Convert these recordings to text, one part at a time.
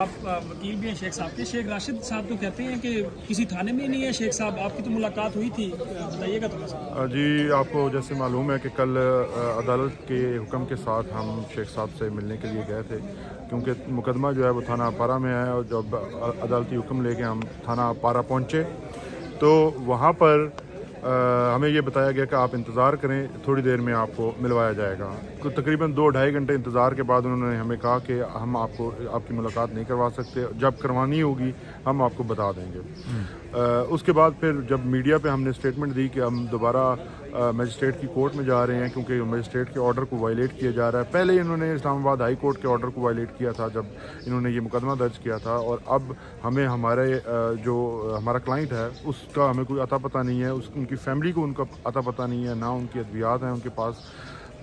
آپ وکیل بھی ہیں شیخ صاحب کے. شیخ راشد صاحب تو کہتے ہیں کہ کسی تھانے میں نہیں ہے شیخ صاحب. آپ کی تو ملاقات ہوئی تھی, بتائیے گا تھوڑا سا. جی, آپ کو جیسے معلوم ہے کہ کل عدالت کے حکم کے ساتھ ہم شیخ صاحب سے ملنے کے لیے گئے تھے, کیونکہ مقدمہ جو ہے وہ تھانہ پارہ میں ہے, اور جب عدالتی حکم لے کے ہم تھانہ پارہ پہنچے تو وہاں پر ہمیں یہ بتایا گیا کہ آپ انتظار کریں, تھوڑی دیر میں آپ کو ملوایا جائے گا. تقریباً 2-2.5 گھنٹے انتظار کے بعد انہوں نے ہمیں کہا کہ ہم آپ کی ملاقات نہیں کروا سکتے, جب کروانی ہوگی ہم آپ کو بتا دیں گے. اس کے بعد پھر جب میڈیا پہ ہم نے اسٹیٹمنٹ دی کہ ہم دوبارہ مجسٹریٹ کی کورٹ میں جا رہے ہیں, کیونکہ مجسٹریٹ کے آرڈر کو وائلیٹ کیا جا رہا ہے. پہلے انہوں نے اسلام آباد ہائی کورٹ کے آرڈر کو وائلیٹ کیا تھا جب انہوں نے یہ مقدمہ درج کیا تھا, اور اب ہمیں ہمارا کلائنٹ ہے اس کا ہمیں کوئی اتا پتہ نہیں ہے, ان کی فیملی کو ان کا اتا پتہ نہیں ہے, نہ ان کی ادویات ہیں ان کے پاس.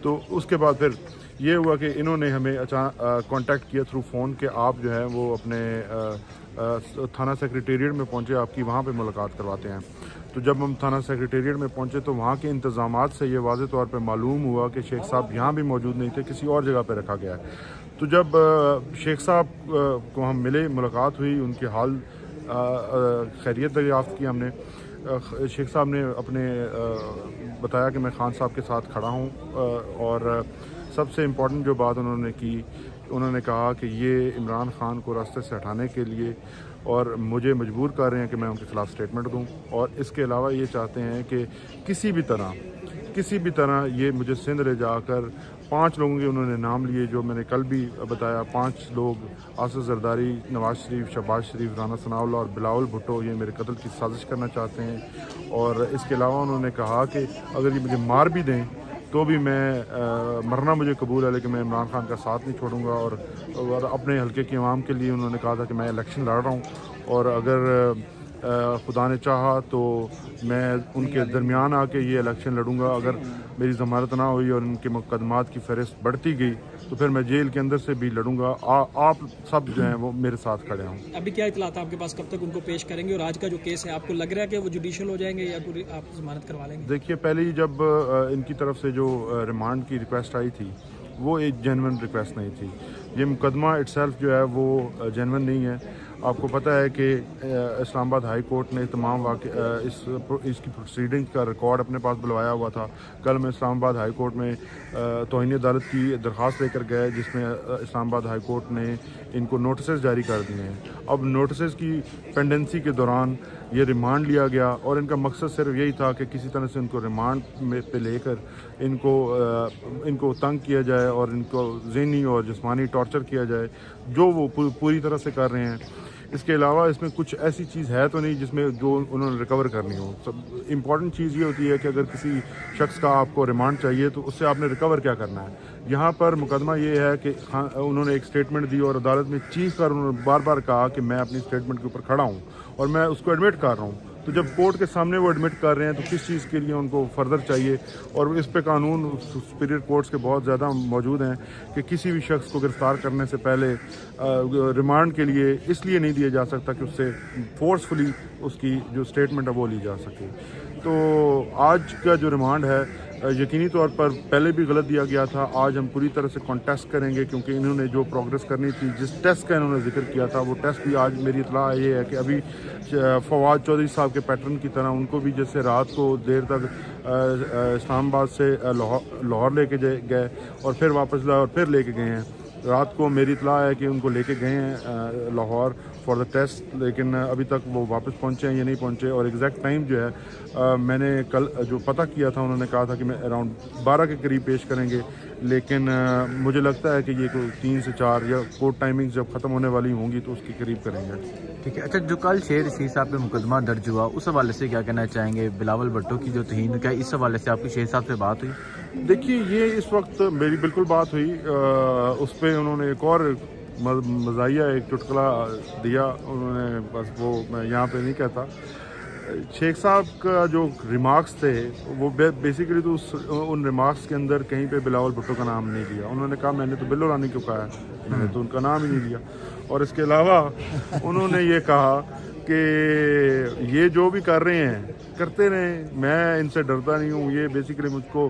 تو اس کے بعد پھر یہ ہوا کہ انہوں نے ہمیں کانٹیکٹ کیا تھرو فون کہ آپ جو ہے وہ اپنے تھانہ سیکریٹریٹ میں پہنچے, آپ کی وہاں پہ ملاقات کرواتے ہیں. تو جب ہم تھانہ سیکریٹریٹ میں پہنچے تو وہاں کے انتظامات سے یہ واضح طور پہ معلوم ہوا کہ شیخ صاحب یہاں بھی موجود نہیں تھے, کسی اور جگہ پہ رکھا گیا ہے. تو جب شیخ صاحب کو ہم ملے, ملاقات ہوئی, ان کی حال خیریت دریافت کی ہم نے. شیخ صاحب نے اپنے بتایا کہ میں خان صاحب کے ساتھ کھڑا ہوں, اور سب سے امپورٹنٹ جو بات انہوں نے کی, انہوں نے کہا کہ یہ عمران خان کو راستے سے ہٹانے کے لیے اور مجھے مجبور کر رہے ہیں کہ میں ان کے خلاف اسٹیٹمنٹ دوں, اور اس کے علاوہ یہ چاہتے ہیں کہ کسی بھی طرح یہ مجھے سندھ لے جا کر 5 لوگوں کے انہوں نے نام لیے, جو میں نے کل بھی بتایا. 5 لوگ آصف زرداری, نواز شریف, شہباز شریف, رانا ثناء اللہ اور بلاول بھٹو, یہ میرے قتل کی سازش کرنا چاہتے ہیں. اور اس کے علاوہ انہوں نے کہا کہ اگر یہ مجھے مار بھی دیں تو بھی میں مرنا مجھے قبول ہے, لیکن میں عمران خان کا ساتھ نہیں چھوڑوں گا. اور اپنے حلقے کی عوام کے لیے انہوں نے کہا تھا کہ میں الیکشن لڑ رہا ہوں, اور اگر خدا نے چاہا تو میں ان کے درمیان آ کے یہ الیکشن لڑوں گا. اگر میری ضمانت نہ ہوئی اور ان کے مقدمات کی فہرست بڑھتی گئی تو پھر میں جیل کے اندر سے بھی لڑوں گا. آپ سب جو ہیں وہ میرے ساتھ کھڑے ہوں. ابھی کیا اطلاعات آپ کے پاس, کب تک ان کو پیش کریں گے, اور آج کا جو کیس ہے آپ کو لگ رہا ہے کہ وہ جوڈیشل ہو جائیں گے یا پوری آپ ضمانت کروا لیں گے؟ دیکھیے, پہلے ہی جب ان کی طرف سے جو ریمانڈ کی ریکویسٹ آئی تھی وہ ایک جینون ریکویسٹ نہیں تھی. یہ مقدمہ اٹ سیلف جو ہے وہ جینون نہیں ہے. آپ کو پتہ ہے کہ اسلام آباد ہائی کورٹ نے تمام اس کی پروسیڈنگ کا ریکارڈ اپنے پاس بلوایا ہوا تھا. کل میں اسلام آباد ہائی کورٹ میں توہین عدالت کی درخواست لے کر گئے, جس میں اسلام آباد ہائی کورٹ نے ان کو نوٹسز جاری کر دیے ہیں. اب نوٹسز کی پینڈنسی کے دوران یہ ریمانڈ لیا گیا, اور ان کا مقصد صرف یہی تھا کہ کسی طرح سے ان کو ریمانڈ میں پہ لے کر ان کو تنگ کیا جائے اور ان کو ذہنی اور جسمانی ٹارچر کیا جائے, جو وہ پوری طرح سے کر رہے ہیں. اس کے علاوہ اس میں کچھ ایسی چیز ہے تو نہیں جس میں جو انہوں نے ریکور کرنی ہو. امپورٹنٹ چیز یہ ہوتی ہے کہ اگر کسی شخص کا آپ کو ریمانڈ چاہیے تو اس سے آپ نے ریکور کیا کرنا ہے. یہاں پر مقدمہ یہ ہے کہ انہوں نے ایک اسٹیٹمنٹ دی, اور عدالت میں چیخ کر انہوں نے بار بار کہا کہ میں اپنی اسٹیٹمنٹ کے اوپر کھڑا ہوں اور میں اس کو ایڈمٹ کر رہا ہوں. تو جب کورٹ کے سامنے وہ ایڈمٹ کر رہے ہیں تو کس چیز کے لیے ان کو فردر چاہیے؟ اور اس پہ قانون سپیریئر کورٹس کے بہت زیادہ موجود ہیں کہ کسی بھی شخص کو گرفتار کرنے سے پہلے ریمانڈ کے لیے اس لیے نہیں دیا جا سکتا کہ اس سے فورسفلی اس کی جو اسٹیٹمنٹ ہے وہ لی جا سکے. تو آج کا جو ریمانڈ ہے یقینی طور پر پہلے بھی غلط دیا گیا تھا. آج ہم پوری طرح سے کانٹیسٹ کریں گے, کیونکہ انہوں نے جو پروگرس کرنی تھی, جس ٹیسٹ کا انہوں نے ذکر کیا تھا, وہ ٹیسٹ بھی آج میری اطلاع یہ ہے کہ ابھی فواد چودھری صاحب کے پیٹرن کی طرح ان کو بھی جیسے رات کو دیر تک اسلام آباد سے لاہور لے کے گئے اور پھر واپس لاہور پھر لے کے گئے ہیں. رات کو میری اطلاع ہے کہ ان کو لے کے گئے ہیں لاہور فار دا ٹیسٹ, لیکن ابھی تک وہ واپس پہنچے ہیں یا نہیں پہنچے. اور ایگزیکٹ ٹائم جو ہے میں نے کل جو پتہ کیا تھا, انہوں نے کہا تھا کہ میں اراؤنڈ 12 کے قریب پیش کریں گے, لیکن مجھے لگتا ہے کہ یہ کوئی 3 سے 4 یا کورٹ ٹائمنگ جب ختم ہونے والی ہوں گی تو اس کے قریب کریں گے. ٹھیک ہے. اچھا, جو کل شیر رشید صاحب پہ مقدمہ درج ہوا اس حوالے سے کیا کہنا چاہیں گے؟ بلاول بھٹو کی جو توہین, کیا اس حوالے سے آپ کی شیر صاحب سے بات ہوئی؟ دیکھیے, یہ اس وقت میری بالکل بات ہوئی. اس پہ انہوں نے ایک اور مزاحیہ ایک چٹکلا دیا انہوں نے, بس وہ میں یہاں پہ نہیں کہتا. شیخ صاحب کا جو ریمارکس تھے وہ بیسیکلی تو ان ریمارکس کے اندر کہیں پہ بلاول بھٹو کا نام نہیں لیا. انہوں نے کہا میں نے تو بلو رانی کو کہا ہے, میں نے تو ان کا نام ہی نہیں لیا. اور اس کے علاوہ انہوں نے یہ کہا کہ یہ جو بھی کر رہے ہیں کرتے رہیں, میں ان سے ڈرتا نہیں ہوں. یہ بیسیکلی مجھ کو